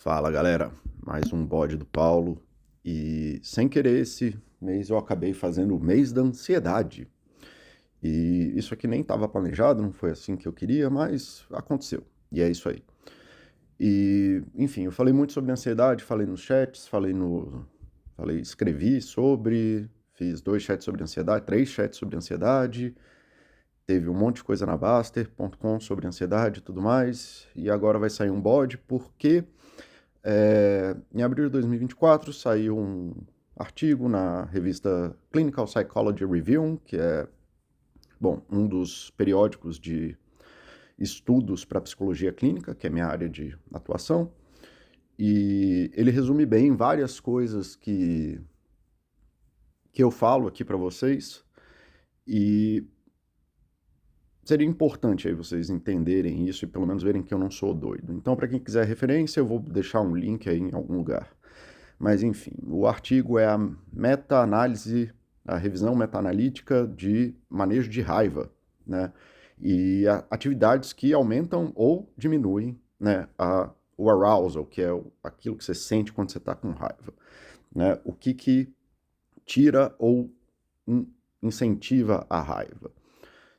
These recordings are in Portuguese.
Fala galera, mais um bode do Paulo e sem querer esse mês eu acabei fazendo o mês da ansiedade e isso aqui nem estava planejado, não foi assim que eu queria, mas aconteceu e é isso aí. E enfim, eu falei muito sobre ansiedade, falei nos chats, escrevi sobre, fiz 2 chats sobre ansiedade, 3 chats sobre ansiedade, teve um monte de coisa na Baster.com sobre ansiedade e tudo mais e agora vai sair um bode porque em abril de 2024 saiu um artigo na revista Clinical Psychology Review, que é, bom, um dos periódicos de estudos para psicologia clínica, que é minha área de atuação, e ele resume bem várias coisas que eu falo aqui para vocês, e seria importante aí vocês entenderem isso e pelo menos verem que eu não sou doido. Então, para quem quiser referência, eu vou deixar um link aí em algum lugar. Mas, enfim, o artigo é a meta-análise, a revisão meta-analítica de manejo de raiva, né? E atividades que aumentam ou diminuem, né, o arousal, que é aquilo que você sente quando você está com raiva, né? O que tira ou incentiva a raiva.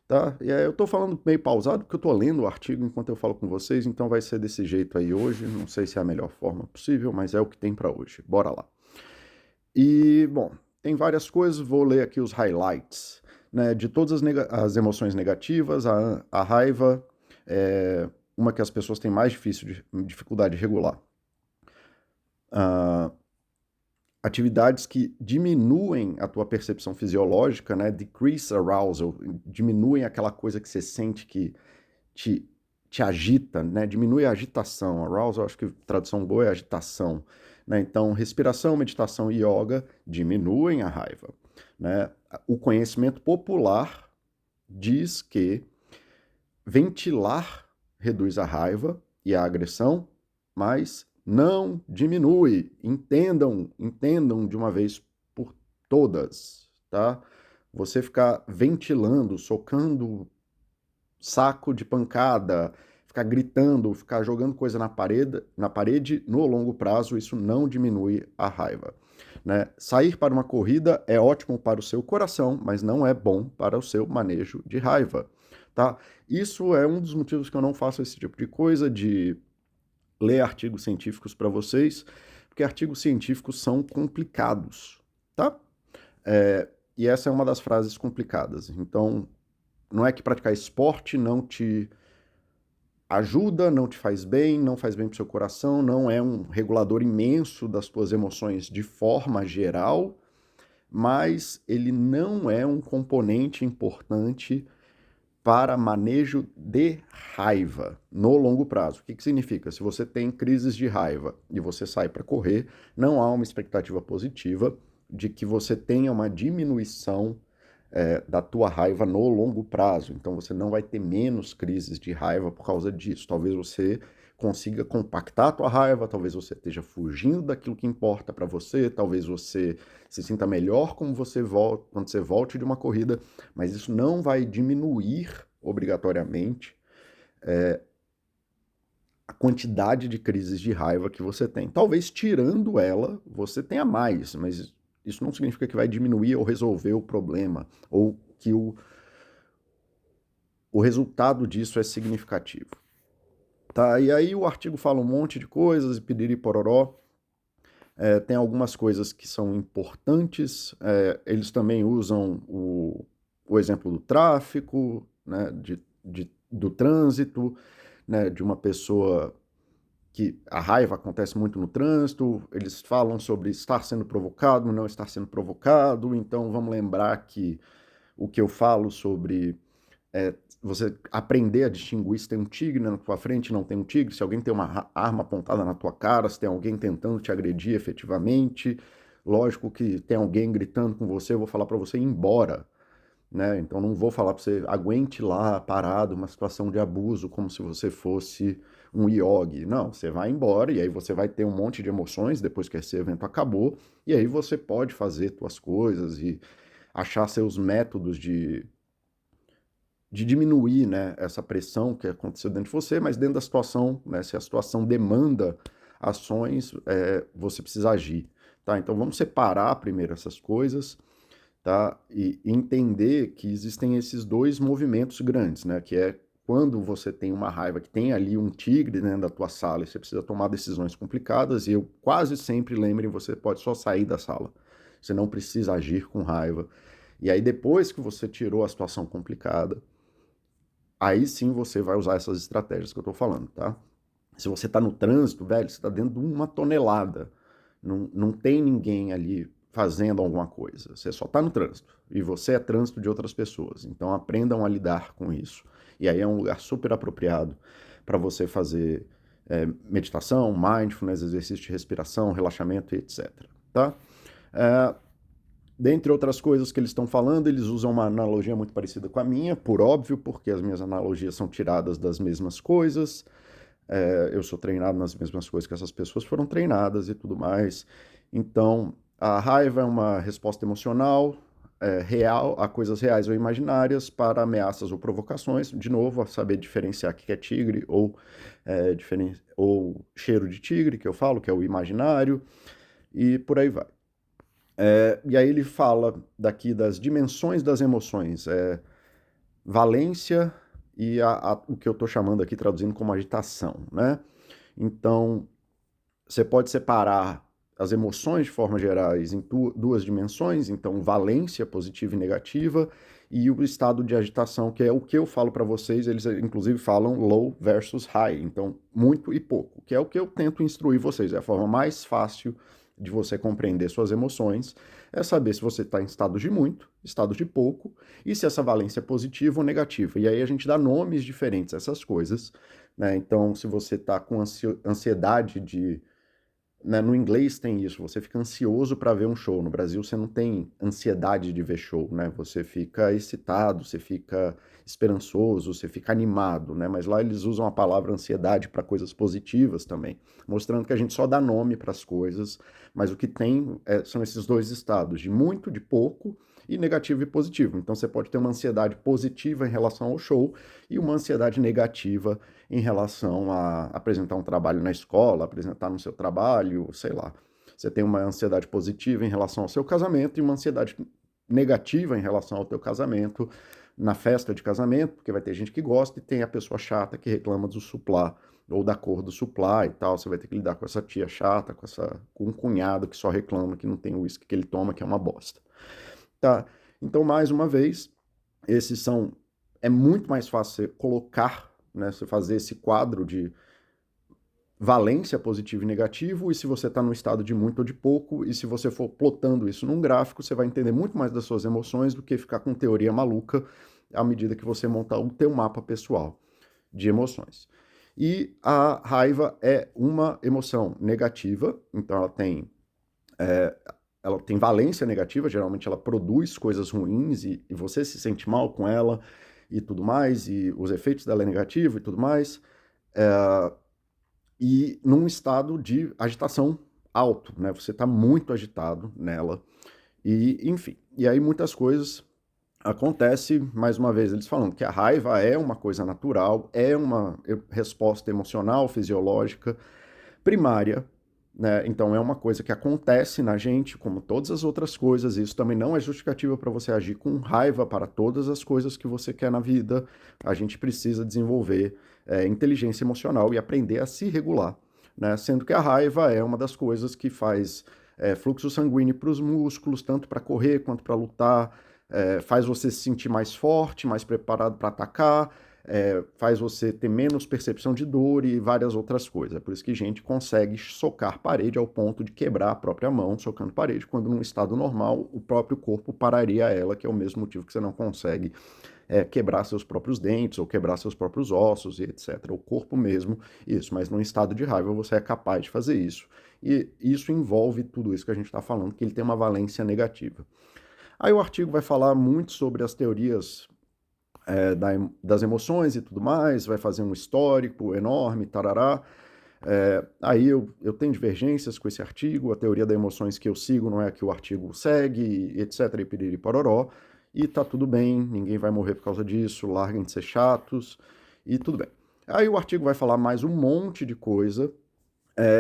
Tá? E aí eu tô falando meio pausado porque eu tô lendo o artigo enquanto eu falo com vocês, então vai ser desse jeito aí hoje. Não sei se é a melhor forma possível, mas é o que tem para hoje. Bora lá. E, bom, tem várias coisas, vou ler aqui os highlights, né? De todas as emoções negativas, a raiva é uma que as pessoas têm mais dificuldade de regular. Uh, atividades que diminuem a tua percepção fisiológica, né? Decrease arousal, diminuem aquela coisa que você sente que te, te agita, né? Diminui a agitação. Arousal, acho que tradução boa é agitação. Né? Então, respiração, meditação e yoga diminuem a raiva. Né? O conhecimento popular diz que ventilar reduz a raiva e a agressão, mas não diminui. Entendam de uma vez por todas, tá? Você ficar ventilando, socando saco de pancada, ficar gritando, ficar jogando coisa na parede, no longo prazo, isso não diminui a raiva. Né? Sair para uma corrida é ótimo para o seu coração, mas não é bom para o seu manejo de raiva. Tá? Isso é um dos motivos que eu não faço esse tipo de coisa, de ler artigos científicos para vocês, porque artigos científicos são complicados. Tá? E essa é uma das frases complicadas. Então, não é que praticar esporte não te ajuda, não te faz bem, não faz bem para o seu coração, não é um regulador imenso das tuas emoções de forma geral, mas ele não é um componente importante para manejo de raiva no longo prazo. O que significa? Se você tem crises de raiva e você sai para correr, não há uma expectativa positiva de que você tenha uma diminuição da tua raiva no longo prazo. Então você não vai ter menos crises de raiva por causa disso. Talvez você consiga compactar a tua raiva, talvez você esteja fugindo daquilo que importa para você, talvez você se sinta melhor como você volta, quando você volte de uma corrida, mas isso não vai diminuir obrigatoriamente a quantidade de crises de raiva que você tem. Talvez tirando ela, você tenha mais, mas isso não significa que vai diminuir ou resolver o problema, ou que o resultado disso é significativo. Tá? E aí o artigo fala um monte de coisas, piriri pororó. Tem algumas coisas que são importantes. Eles também usam o exemplo do tráfico, né, do trânsito, né, de uma pessoa que a raiva acontece muito no trânsito. Eles falam sobre estar sendo provocado, não estar sendo provocado. Então vamos lembrar que o que eu falo sobre você aprender a distinguir se tem um tigre na tua frente, não tem um tigre, se alguém tem uma arma apontada na tua cara, se tem alguém tentando te agredir efetivamente. Lógico que tem alguém gritando com você, eu vou falar para você ir embora, né? Então não vou falar para você aguente lá parado uma situação de abuso como se você fosse um iogue. Não, você vai embora e aí você vai ter um monte de emoções depois que esse evento acabou e aí você pode fazer suas coisas e achar seus métodos de diminuir, né, essa pressão que aconteceu dentro de você, mas dentro da situação, né, se a situação demanda ações você precisa agir, tá? Então vamos separar primeiro essas coisas, tá? E entender que existem esses dois movimentos grandes, né? Que é quando você tem uma raiva, que tem ali um tigre dentro da tua sala e você precisa tomar decisões complicadas, e eu quase sempre lembro, você pode só sair da sala. Você não precisa agir com raiva. E aí depois que você tirou a situação complicada, aí sim você vai usar essas estratégias que eu tô falando, tá? Se você tá no trânsito, velho, você tá dentro de uma tonelada. Não tem ninguém ali fazendo alguma coisa. Você só tá no trânsito. E você é trânsito de outras pessoas. Então aprendam a lidar com isso. E aí é um lugar super apropriado para você fazer meditação, mindfulness, exercício de respiração, relaxamento e etc. Tá? É, Dentre outras coisas que eles estão falando, eles usam uma analogia muito parecida com a minha, por óbvio, porque as minhas analogias são tiradas das mesmas coisas. Eu sou treinado nas mesmas coisas que essas pessoas foram treinadas e tudo mais. Então, a raiva é uma resposta emocional, real, a coisas reais ou imaginárias para ameaças ou provocações. De novo, a saber diferenciar o que é tigre ou cheiro de tigre, que eu falo, que é o imaginário, e por aí vai. E aí ele fala daqui das dimensões das emoções, valência e o que eu estou chamando aqui, traduzindo como agitação, né? Então, você pode separar as emoções de forma gerais em duas dimensões, então valência positiva e negativa, e o estado de agitação, que é o que eu falo para vocês, eles inclusive falam low versus high, então muito e pouco, que é o que eu tento instruir vocês, é a forma mais fácil de você compreender suas emoções, é saber se você está em estado de muito, estado de pouco, e se essa valência é positiva ou negativa. E aí a gente dá nomes diferentes a essas coisas, né? Então, se você está com ansiedade de, né, no inglês tem isso, você fica ansioso para ver um show. No Brasil você não tem ansiedade de ver show, né? Você fica excitado, você fica esperançoso, você fica animado, né? Mas lá eles usam a palavra ansiedade para coisas positivas também, mostrando que a gente só dá nome para as coisas, mas o que tem são esses dois estados, de muito, de pouco, e negativo e positivo. Então você pode ter uma ansiedade positiva em relação ao show e uma ansiedade negativa em relação a apresentar um trabalho na escola, apresentar no seu trabalho, sei lá. Você tem uma ansiedade positiva em relação ao seu casamento e uma ansiedade negativa em relação ao teu casamento na festa de casamento, porque vai ter gente que gosta e tem a pessoa chata que reclama do suplá ou da cor do suplá e tal. Você vai ter que lidar com essa tia chata, com um cunhado que só reclama que não tem o uísque que ele toma, que é uma bosta. Tá? Então, mais uma vez, esses são. É muito mais fácil você colocar, né, você fazer esse quadro de valência positivo e negativo, e se você está no estado de muito ou de pouco, e se você for plotando isso num gráfico, você vai entender muito mais das suas emoções do que ficar com teoria maluca à medida que você montar o teu mapa pessoal de emoções. E a raiva é uma emoção negativa, então ela tem valência negativa, geralmente ela produz coisas ruins e você se sente mal com ela e tudo mais, e os efeitos dela é negativo e tudo mais, e num estado de agitação alto, né? Você está muito agitado nela, e enfim. E aí muitas coisas acontecem, mais uma vez, eles falando que a raiva é uma coisa natural, é uma resposta emocional, fisiológica, primária, né? Então é uma coisa que acontece na gente, como todas as outras coisas. Isso também não é justificativa para você agir com raiva para todas as coisas que você quer na vida. A gente precisa desenvolver inteligência emocional e aprender a se regular, né? Sendo que a raiva é uma das coisas que faz fluxo sanguíneo para os músculos, tanto para correr quanto para lutar, faz você se sentir mais forte, mais preparado para atacar, faz você ter menos percepção de dor e várias outras coisas. É por isso que gente consegue socar parede ao ponto de quebrar a própria mão socando parede, quando num estado normal o próprio corpo pararia ela, que é o mesmo motivo que você não consegue quebrar seus próprios dentes ou quebrar seus próprios ossos e etc. O corpo mesmo, isso, mas num estado de raiva você é capaz de fazer isso. E isso envolve tudo isso que a gente está falando, que ele tem uma valência negativa. Aí o artigo vai falar muito sobre as teorias das emoções e tudo mais, vai fazer um histórico enorme, tarará. Aí eu tenho divergências com esse artigo, a teoria das emoções que eu sigo não é a que o artigo segue, etc, e piriri pororó, e tá tudo bem, ninguém vai morrer por causa disso, larguem de ser chatos, e tudo bem. Aí o artigo vai falar mais um monte de coisa,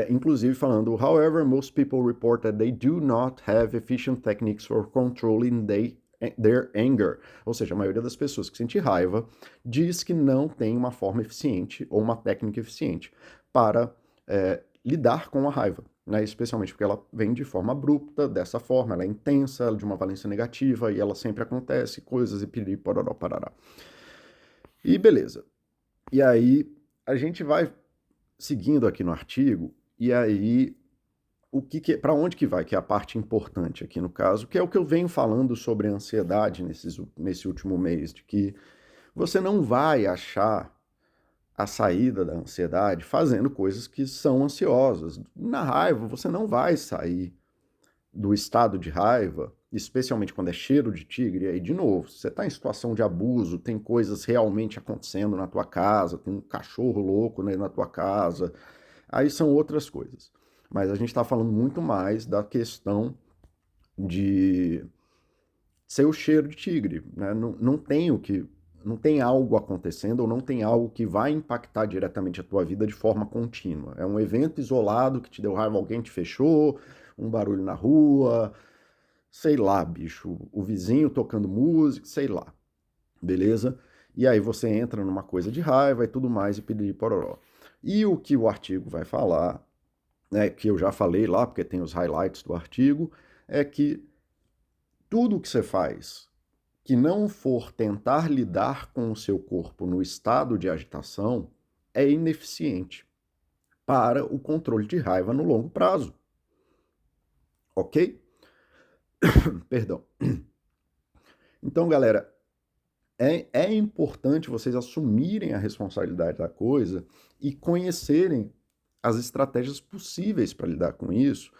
Inclusive falando, however, most people report that they do not have efficient techniques for controlling their anger. Ou seja, a maioria das pessoas que sente raiva diz que não tem uma forma eficiente ou uma técnica eficiente para lidar com a raiva, né? Especialmente porque ela vem de forma abrupta, dessa forma, ela é intensa, de uma valência negativa e ela sempre acontece, coisas e piriri, pororó, parará. E beleza. E aí a gente vai seguindo aqui no artigo, e aí para onde que vai, que é a parte importante aqui no caso, que é o que eu venho falando sobre a ansiedade nesse último mês, de que você não vai achar a saída da ansiedade fazendo coisas que são ansiosas. Na raiva, você não vai sair do estado de raiva, especialmente quando é cheiro de tigre, e aí de novo, você está em situação de abuso, tem coisas realmente acontecendo na tua casa, tem um cachorro louco, né, na tua casa, aí são outras coisas. Mas a gente está falando muito mais da questão de ser o cheiro de tigre, né? Não tem algo acontecendo ou não tem algo que vai impactar diretamente a tua vida de forma contínua. É um evento isolado que te deu raiva, alguém te fechou, um barulho na rua, sei lá, bicho, o vizinho tocando música, sei lá, beleza? E aí você entra numa coisa de raiva e tudo mais e pedir pororó. E o que o artigo vai falar, né, que eu já falei lá, porque tem os highlights do artigo, é que tudo que você faz que não for tentar lidar com o seu corpo no estado de agitação é ineficiente para o controle de raiva no longo prazo. Ok? Perdão. Então, galera, é importante vocês assumirem a responsabilidade da coisa e conhecerem as estratégias possíveis para lidar com isso,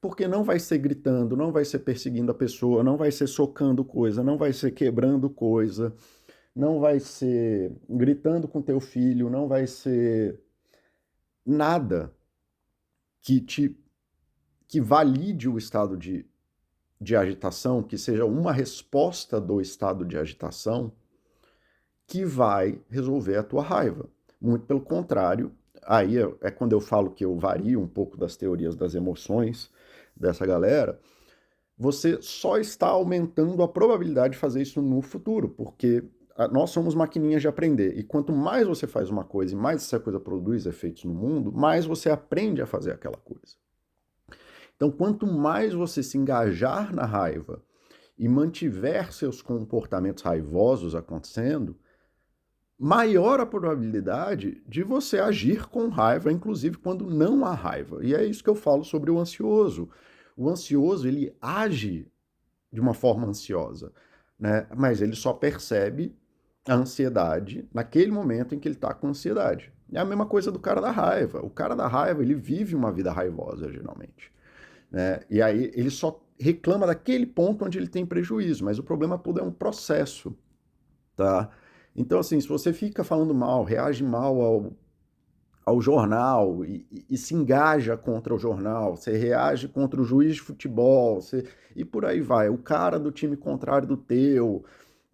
porque não vai ser gritando, não vai ser perseguindo a pessoa, não vai ser socando coisa, não vai ser quebrando coisa, não vai ser gritando com teu filho, não vai ser nada que valide o estado de agitação, que seja uma resposta do estado de agitação que vai resolver a tua raiva. Muito pelo contrário, aí é quando eu falo que eu vario um pouco das teorias das emoções dessa galera, você só está aumentando a probabilidade de fazer isso no futuro, porque nós somos maquininhas de aprender. E quanto mais você faz uma coisa e mais essa coisa produz efeitos no mundo, mais você aprende a fazer aquela coisa. Então, quanto mais você se engajar na raiva e mantiver seus comportamentos raivosos acontecendo, maior a probabilidade de você agir com raiva, inclusive quando não há raiva. E é isso que eu falo sobre o ansioso. O ansioso, ele age de uma forma ansiosa, né? Mas ele só percebe a ansiedade naquele momento em que ele está com ansiedade. É a mesma coisa do cara da raiva. O cara da raiva, ele vive uma vida raivosa, geralmente, né? E aí ele só reclama daquele ponto onde ele tem prejuízo, mas o problema todo é um processo, tá? Então, assim, se você fica falando mal, reage mal ao jornal e se engaja contra o jornal, você reage contra o juiz de futebol, e por aí vai. O cara do time contrário do teu,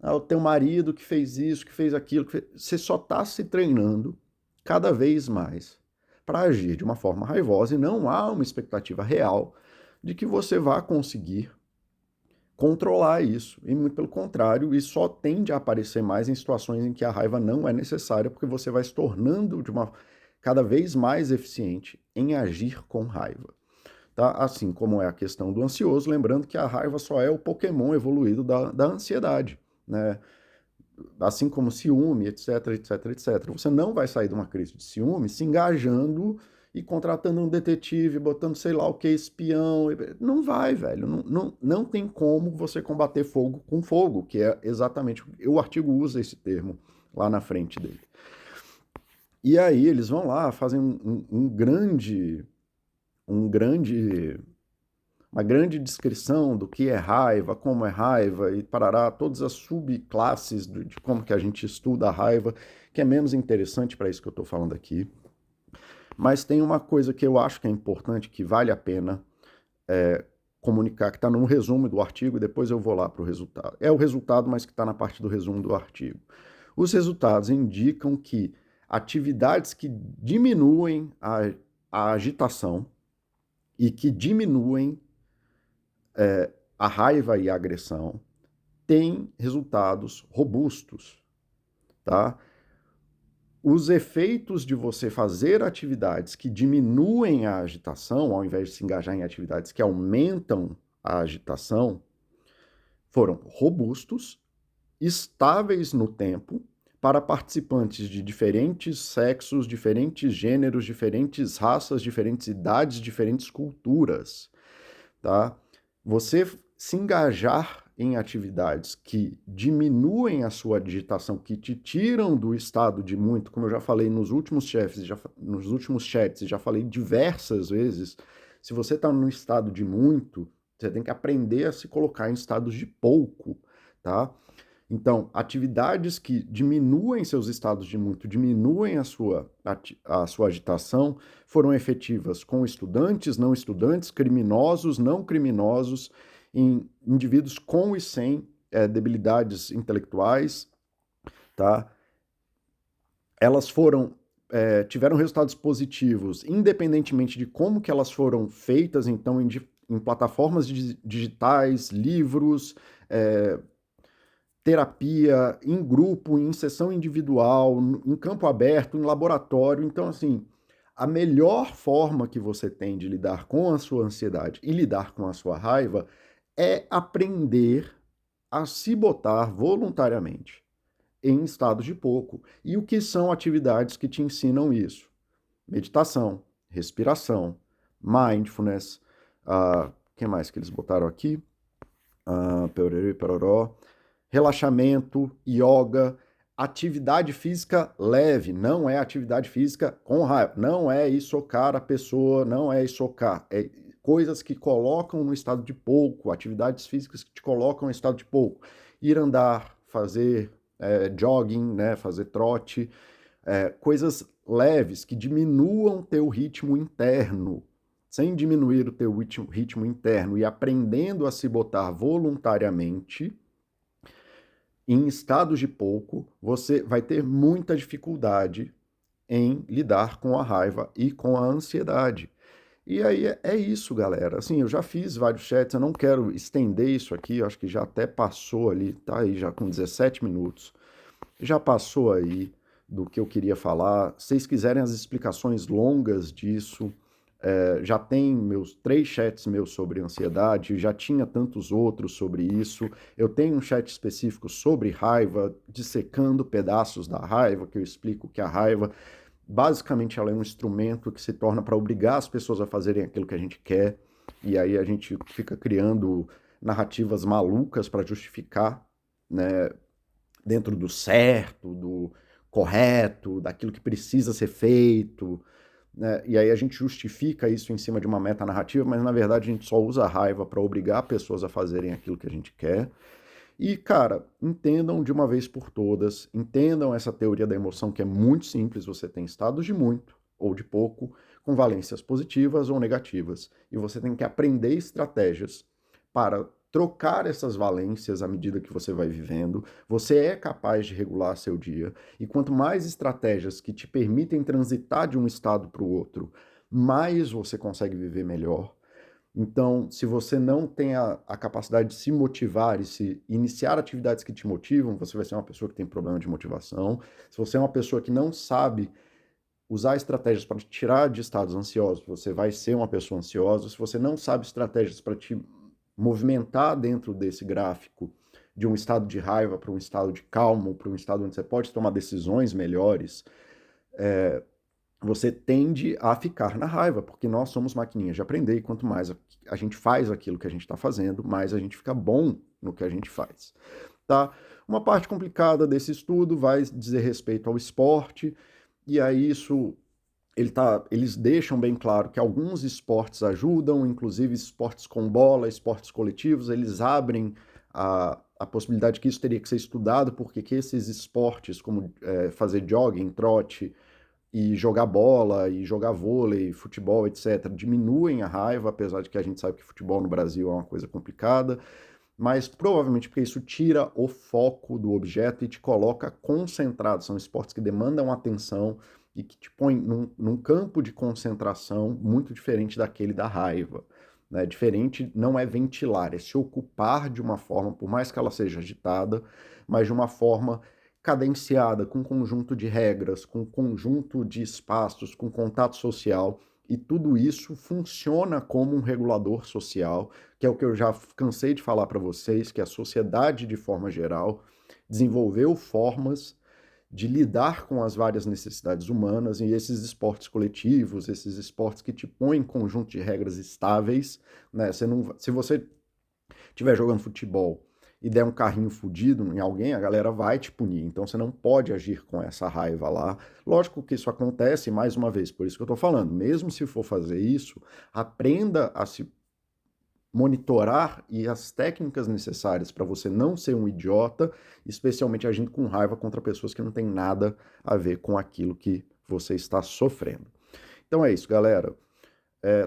o teu marido que fez isso, que fez aquilo, você só está se treinando cada vez mais para agir de uma forma raivosa e não há uma expectativa real de que você vá conseguir controlar isso. E muito pelo contrário, isso só tende a aparecer mais em situações em que a raiva não é necessária, porque você vai se tornando cada vez mais eficiente em agir com raiva. Tá? Assim como é a questão do ansioso, lembrando que a raiva só é o Pokémon evoluído da ansiedade, né? Assim como ciúme, etc, etc, etc. Você não vai sair de uma crise de ciúme se engajando e contratando um detetive, botando sei lá o que, espião. Não vai, velho. Não tem como você combater fogo com fogo, que é exatamente. O artigo usa esse termo lá na frente dele. E aí eles vão lá, fazem uma grande descrição do que é raiva, como é raiva e parará, todas as subclasses de como que a gente estuda a raiva, que é menos interessante para isso que eu estou falando aqui. Mas tem uma coisa que eu acho que é importante, que vale a pena comunicar, que está no resumo do artigo, e depois eu vou lá para o resultado. É o resultado, mas que está na parte do resumo do artigo. Os resultados indicam que atividades que diminuem a agitação e que diminuem a raiva e a agressão têm resultados robustos, tá? Os efeitos de você fazer atividades que diminuem a agitação, ao invés de se engajar em atividades que aumentam a agitação, foram robustos, estáveis no tempo, para participantes de diferentes sexos, diferentes gêneros, diferentes raças, diferentes idades, diferentes culturas, tá? Você se engajar em atividades que diminuem a sua agitação, que te tiram do estado de muito, como eu já falei nos últimos chats, já falei diversas vezes, se você está no estado de muito, você tem que aprender a se colocar em estados de pouco, tá? Então, atividades que diminuem seus estados de muito, diminuem a sua agitação, foram efetivas com estudantes, não estudantes, criminosos, não criminosos, em indivíduos com e sem debilidades intelectuais, tá? Elas tiveram resultados positivos, independentemente de como que elas foram feitas, então, em plataformas digitais, livros, terapia, em grupo, em sessão individual, em campo aberto, em laboratório. Então, assim, a melhor forma que você tem de lidar com a sua ansiedade e lidar com a sua raiva é aprender a se botar voluntariamente em estados de pouco. E o que são atividades que te ensinam isso? Meditação, respiração, mindfulness, que mais que eles botaram aqui? Perorê, peroró. Relaxamento, yoga, atividade física leve, não é atividade física com raiva, não é ir socar a pessoa, não é ir socar, é coisas que colocam no estado de pouco, atividades físicas que te colocam no estado de pouco, ir andar, fazer jogging, né, fazer trote, coisas leves que diminuam teu ritmo interno, sem diminuir o teu ritmo interno e aprendendo a se botar voluntariamente em estados de pouco, você vai ter muita dificuldade em lidar com a raiva e com a ansiedade. E aí é isso, galera. Assim, eu já fiz vários chats, eu não quero estender isso aqui, eu acho que já até passou ali, tá aí já com 17 minutos. Já passou aí do que eu queria falar. Se vocês quiserem as explicações longas disso, já tem 3 chats meus sobre ansiedade, já tinha tantos outros sobre isso. Eu tenho um chat específico sobre raiva, dissecando pedaços da raiva, que eu explico que a raiva, basicamente, ela é um instrumento que se torna para obrigar as pessoas a fazerem aquilo que a gente quer, e aí a gente fica criando narrativas malucas para justificar, né, dentro do certo, do correto, daquilo que precisa ser feito, né? E aí a gente justifica isso em cima de uma metanarrativa, mas na verdade a gente só usa a raiva para obrigar pessoas a fazerem aquilo que a gente quer. E, cara, entendam de uma vez por todas, entendam essa teoria da emoção que é muito simples, você tem estados de muito ou de pouco, com valências positivas ou negativas, e você tem que aprender estratégias para trocar essas valências à medida que você vai vivendo. Você é capaz de regular seu dia, e quanto mais estratégias que te permitem transitar de um estado para o outro, mais você consegue viver melhor. Então, se você não tem a capacidade de se motivar e se iniciar atividades que te motivam, você vai ser uma pessoa que tem problema de motivação. Se você é uma pessoa que não sabe usar estratégias para te tirar de estados ansiosos, você vai ser uma pessoa ansiosa. Se você não sabe estratégias para te movimentar dentro desse gráfico de um estado de raiva para um estado de calmo, para um estado onde você pode tomar decisões melhores, você tende a ficar na raiva, porque nós somos maquininhas de aprender, e quanto mais a gente faz aquilo que a gente está fazendo, mais a gente fica bom no que a gente faz, tá? Uma parte complicada desse estudo vai dizer respeito ao esporte, e aí eles deixam bem claro que alguns esportes ajudam, inclusive esportes com bola, esportes coletivos, eles abrem a possibilidade que isso teria que ser estudado, porque que esses esportes, como fazer jogging, trote, e jogar bola, e jogar vôlei, futebol, etc., diminuem a raiva, apesar de que a gente sabe que futebol no Brasil é uma coisa complicada, mas provavelmente porque isso tira o foco do objeto e te coloca concentrado. São esportes que demandam atenção, e que te põe num campo de concentração muito diferente daquele da raiva. Né? Diferente não é ventilar, é se ocupar de uma forma, por mais que ela seja agitada, mas de uma forma cadenciada, com um conjunto de regras, com um conjunto de espaços, com contato social, e tudo isso funciona como um regulador social, que é o que eu já cansei de falar para vocês, que a sociedade, de forma geral, desenvolveu formas de lidar com as várias necessidades humanas e esses esportes coletivos, esses esportes que te põem em conjunto de regras estáveis, né? Se você estiver jogando futebol e der um carrinho fudido em alguém, a galera vai te punir. Então você não pode agir com essa raiva lá. Lógico que isso acontece, mais uma vez, por isso que eu tô falando. Mesmo se for fazer isso, aprenda a se monitorar e as técnicas necessárias para você não ser um idiota, especialmente agindo com raiva contra pessoas que não têm nada a ver com aquilo que você está sofrendo. Então é isso, galera.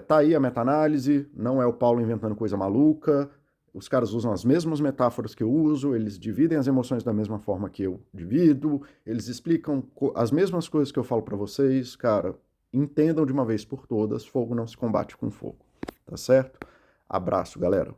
Tá aí a meta-análise, não é o Paulo inventando coisa maluca, os caras usam as mesmas metáforas que eu uso, eles dividem as emoções da mesma forma que eu divido, eles explicam as mesmas coisas que eu falo para vocês, cara, entendam de uma vez por todas, fogo não se combate com fogo, tá certo? Abraço, galera.